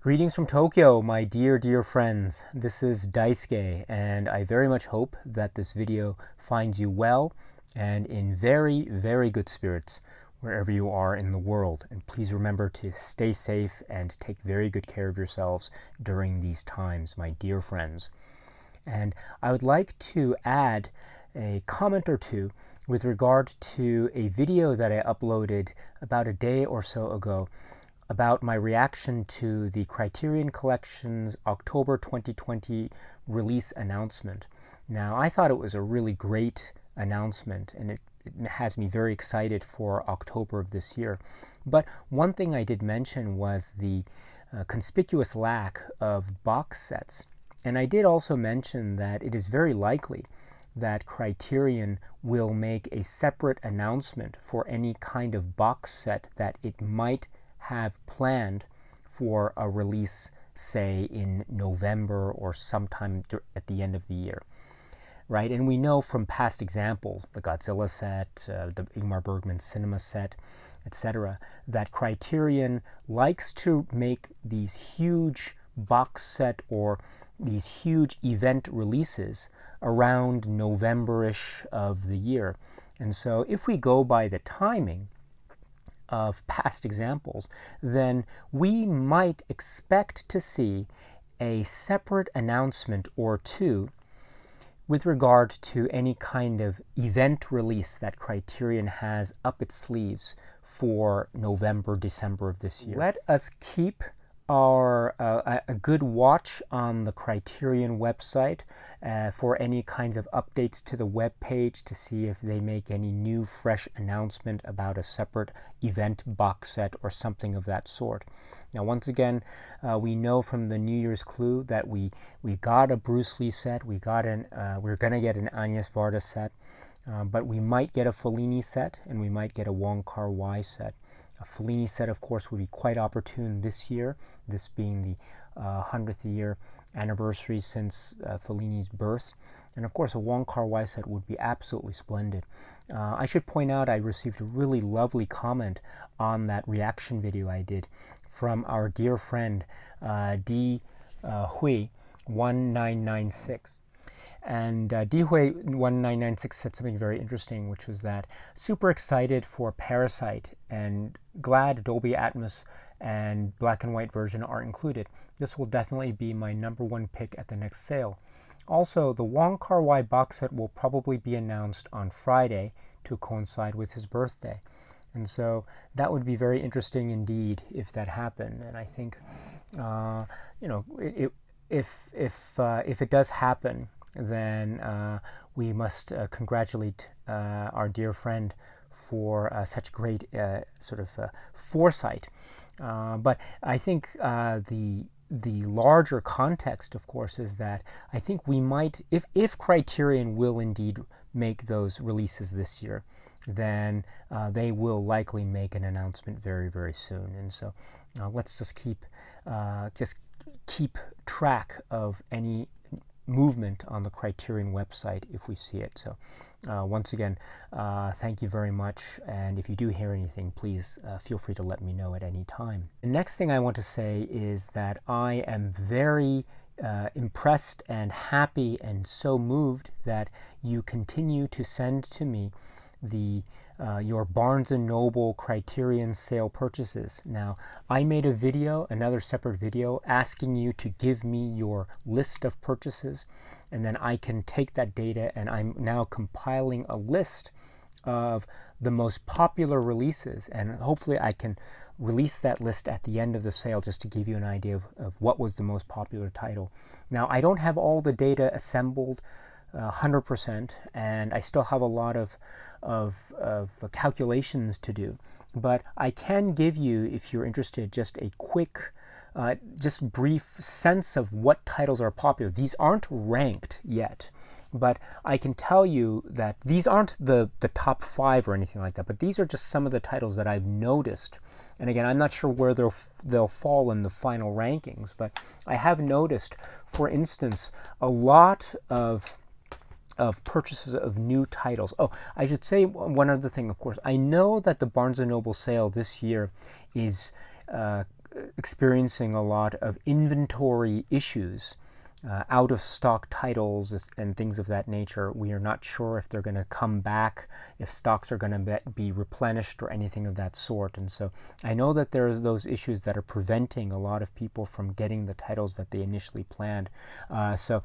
Greetings from Tokyo, my dear friends. This is Daisuke, and I very much hope that this video finds you well and in very good spirits wherever you are in the world. And please remember to stay safe and take very good care of yourselves during these times, my dear friends. And I would like to add a comment or two with regard to a video that I uploaded about a day or so ago about my reaction to the Criterion Collection's October 2020 release announcement. Now, I thought it was a really great announcement, and it has me very excited for October of this year. But one thing I did mention was the conspicuous lack of box sets. And I did also mention that it is very likely that Criterion will make a separate announcement for any kind of box set that it might have planned for a release, say, in November or sometime at the end of the year, right? And we know from past examples, the Godzilla set, the Ingmar Bergman cinema set, etc., that Criterion likes to make these huge box set or these huge event releases around November-ish of the year. And so if we go by the timing of past examples, then we might expect to see a separate announcement or two with regard to any kind of event release that Criterion has up its sleeves for November, December of this year. Let us keep a good watch on the Criterion website for any kinds of updates to the web page to see if they make any new fresh announcement about a separate event box set or something of that sort. Now, once again, we know from the New Year's Clue that we got a Bruce Lee set, we're gonna get an Agnes Varda set, but we might get a Fellini set and we might get a Wong Kar-wai set. A Fellini set, of course, would be quite opportune this year, this being the 100th year anniversary since Fellini's birth. And of course, a Wong Kar-wai set would be absolutely splendid. I should point out I received a really lovely comment on that reaction video I did from our dear friend D. Hui 1996. And Dihui1996 said something very interesting, which was that super excited for Parasite and glad Dolby Atmos and black and white version are included. This will definitely be my #1 pick at the next sale. Also, the Wong Kar-wai box set will probably be announced on Friday to coincide with his birthday. And so that would be very interesting indeed if that happened. And I think, if it does happen, then we must congratulate our dear friend for such great foresight. But I think the larger context, of course, is that I think we might, if Criterion will indeed make those releases this year, then they will likely make an announcement very soon. And so let's just keep track of any movement on the Criterion website if we see it. So once again, thank you very much, and if you do hear anything, please feel free to let me know at any time. The next thing I want to say is that I am very impressed and happy and so moved that you continue to send to me your Barnes & Noble Criterion Sale purchases. Now, I made a video, another separate video, asking you to give me your list of purchases, and then I can take that data, and I'm now compiling a list of the most popular releases, and hopefully I can release that list at the end of the sale just to give you an idea of what was the most popular title. Now, I don't have all the data assembled 100%, and I still have a lot of calculations to do, but I can give you, if you're interested, just a quick just brief sense of what titles are popular. These aren't ranked yet, but I can tell you that these aren't the top 5 or anything like that, but these are just some of the titles that I've noticed. And again, I'm not sure where they'll fall in the final rankings, but I have noticed, for instance, a lot of purchases of new titles. Oh, I should say one other thing, of course. I know that the Barnes & Noble sale this year is experiencing a lot of inventory issues, out of stock titles and things of that nature. We are not sure if they're going to come back, if stocks are going to be replenished or anything of that sort. And so I know that there's those issues that are preventing a lot of people from getting the titles that they initially planned. So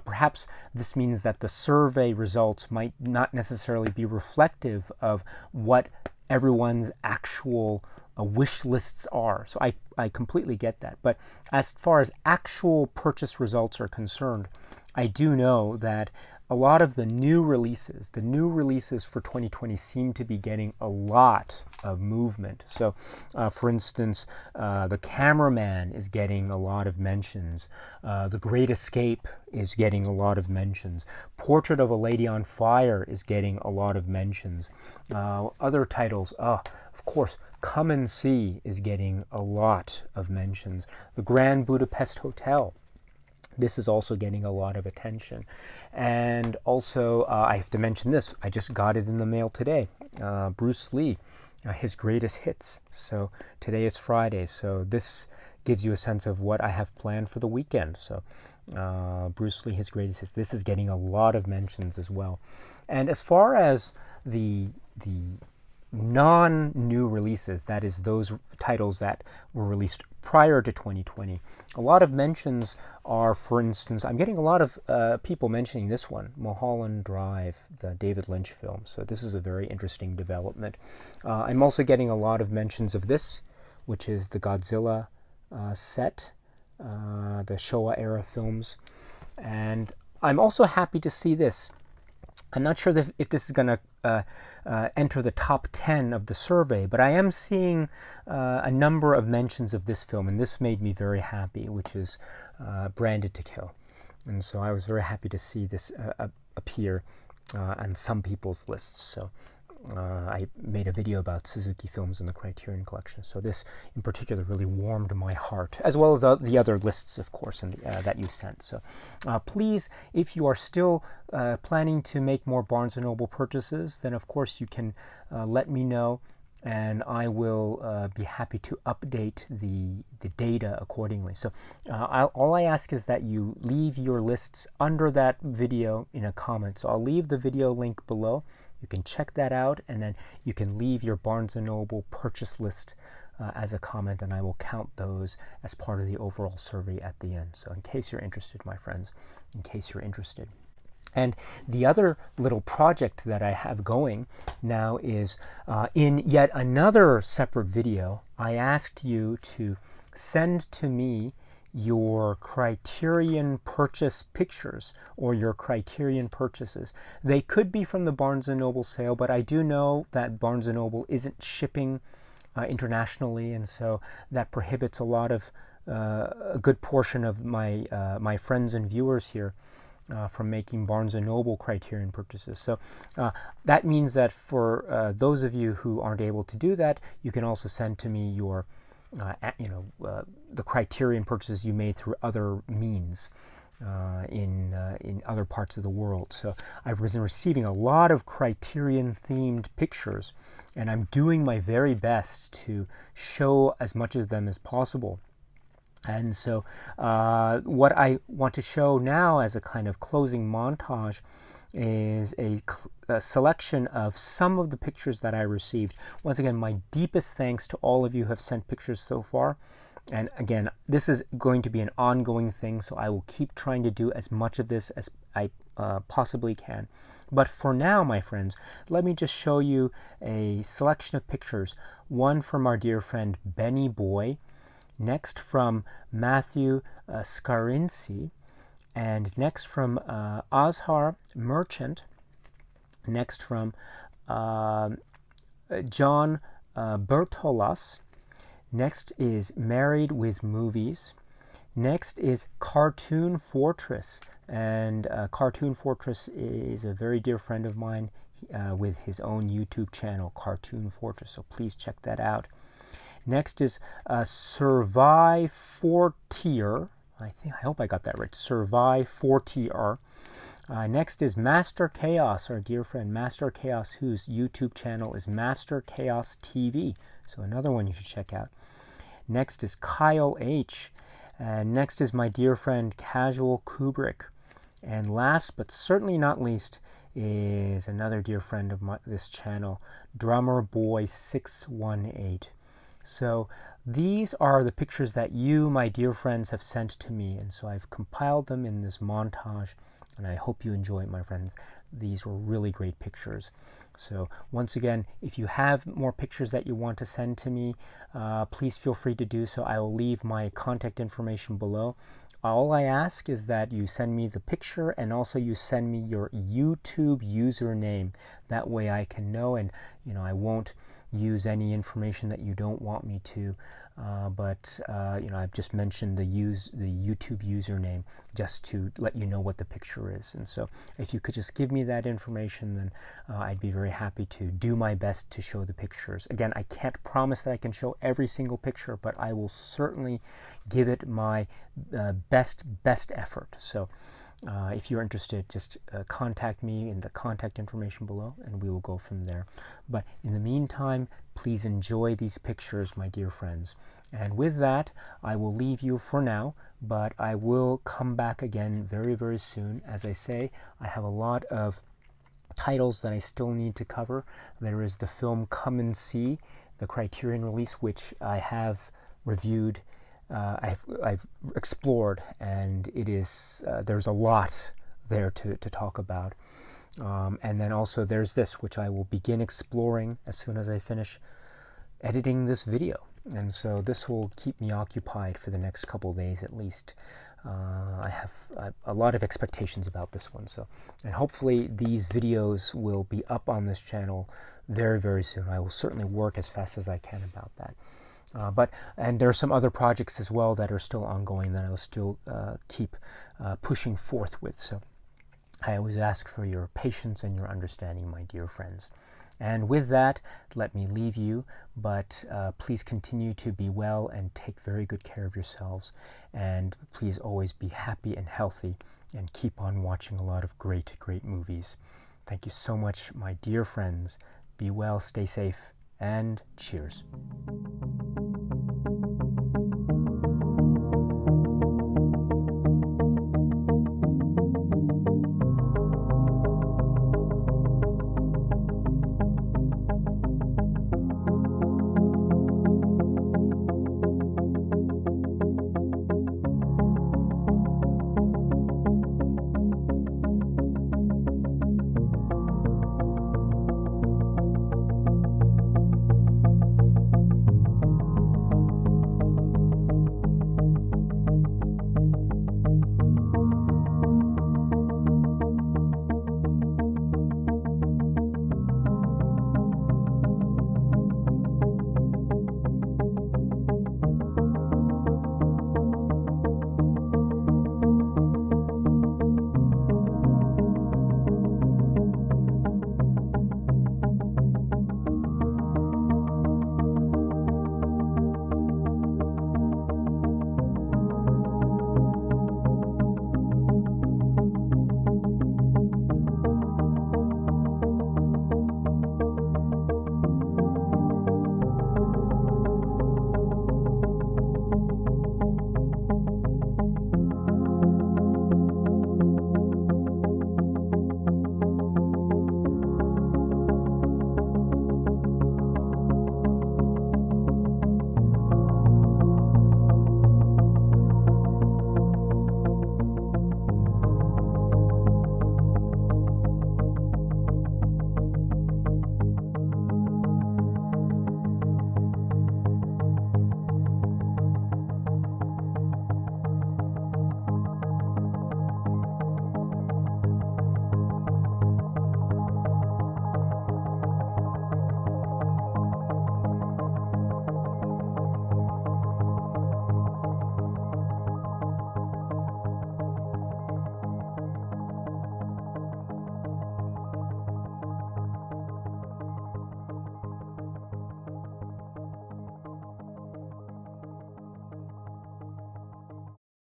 perhaps this means that the survey results might not necessarily be reflective of what everyone's actual wish lists are. So I completely get that. But as far as actual purchase results are concerned, I do know that a lot of the new releases for 2020 seem to be getting a lot of movement. So, for instance, The Cameraman is getting a lot of mentions. The Great Escape is getting a lot of mentions. Portrait of a Lady on Fire is getting a lot of mentions. Other titles, of course, Come and See is getting a lot of mentions. The Grand Budapest Hotel, this is also getting a lot of attention. And also, I have to mention this. I just got it in the mail today. Bruce Lee, his greatest hits. So today is Friday. So this gives you a sense of what I have planned for the weekend. So Bruce Lee, his greatest hits. This is getting a lot of mentions as well. And as far as the non-new releases, that is those titles that were released prior to 2020, a lot of mentions are, for instance, I'm getting a lot of people mentioning this one, Mulholland Drive, the David Lynch film. So this is a very interesting development. I'm also getting a lot of mentions of this, which is the Godzilla set, the Showa era films. And I'm also happy to see this. I'm not sure if this is going to enter the top 10 of the survey, but I am seeing a number of mentions of this film, and this made me very happy, which is Branded to Kill. And so I was very happy to see this appear on some people's lists. So I made a video about Suzuki films in the Criterion Collection. So this in particular really warmed my heart, as well as the other lists, of course, that you sent. So please, if you are still planning to make more Barnes & Noble purchases, then of course you can let me know, and I will be happy to update the data accordingly. So all I ask is that you leave your lists under that video in a comment. So I'll leave the video link below. You can check that out, and then you can leave your Barnes & Noble purchase list as a comment, and I will count those as part of the overall survey at the end. So in case you're interested, my friends, in case you're interested. And the other little project that I have going now is in yet another separate video, I asked you to send to me your Criterion purchase pictures or your Criterion purchases. They could be from the Barnes & Noble sale, but I do know that Barnes & Noble isn't shipping internationally, and so that prohibits a lot of a good portion of my friends and viewers here from making Barnes & Noble Criterion purchases. So that means that for those of you who aren't able to do that, you can also send to me your the Criterion purchases you made through other means in other parts of the world. So I've been receiving a lot of Criterion-themed pictures, and I'm doing my very best to show as much of them as possible. And so what I want to show now as a kind of closing montage is a selection of some of the pictures that I received. Once again, my deepest thanks to all of you who have sent pictures so far. And again, this is going to be an ongoing thing, so I will keep trying to do as much of this as I possibly can. But for now, my friends, let me just show you a selection of pictures. One from our dear friend Benny Boy, next from Matthew Scarinci, and next from Azhar Merchant, next from John Bertolas, next is Married with Movies, next is Cartoon Fortress, and Cartoon Fortress is a very dear friend of mine with his own YouTube channel, Cartoon Fortress, so please check that out. Next is Survive Fortier. I hope I got that right. Survive Fortier. Next is Master Chaos, our dear friend Master Chaos, whose YouTube channel is Master Chaos TV. So another one you should check out. Next is Kyle H. And next is my dear friend Casual Kubrick. And last but certainly not least is another dear friend of this channel, Drummer Boy 618. So these are the pictures that you, my dear friends, have sent to me, and so I've compiled them in this montage, and I hope you enjoy it, my friends. These were really great pictures. So once again, if you have more pictures that you want to send to me, please feel free to do so. I will leave my contact information below. All I ask is that you send me the picture, and also you send me your YouTube username. That way I can know, and I won't use any information that you don't want me to. But I've just mentioned the YouTube username just to let you know what the picture is. And so if you could just give me that information, then I'd be very happy to do my best to show the pictures. Again, I can't promise that I can show every single picture, but I will certainly give it my best effort. So if you're interested, just contact me in the contact information below, and we will go from there. But in the meantime, please enjoy these pictures, my dear friends. And with that, I will leave you for now, but I will come back again very, very soon. As I say, I have a lot of titles that I still need to cover. There is the film Come and See, the Criterion release, which I have reviewed. I've explored, and it is there's a lot there to talk about. And then also there's this, which I will begin exploring as soon as I finish editing this video. And so this will keep me occupied for the next couple days at least. I have a lot of expectations about this one. And hopefully these videos will be up on this channel very, very soon. I will certainly work as fast as I can about that. And there are some other projects as well that are still ongoing that I will still keep pushing forth with. So I always ask for your patience and your understanding, my dear friends. And with that, let me leave you, but please continue to be well and take very good care of yourselves. And please always be happy and healthy, and keep on watching a lot of great, great movies. Thank you so much, my dear friends. Be well, stay safe, and cheers.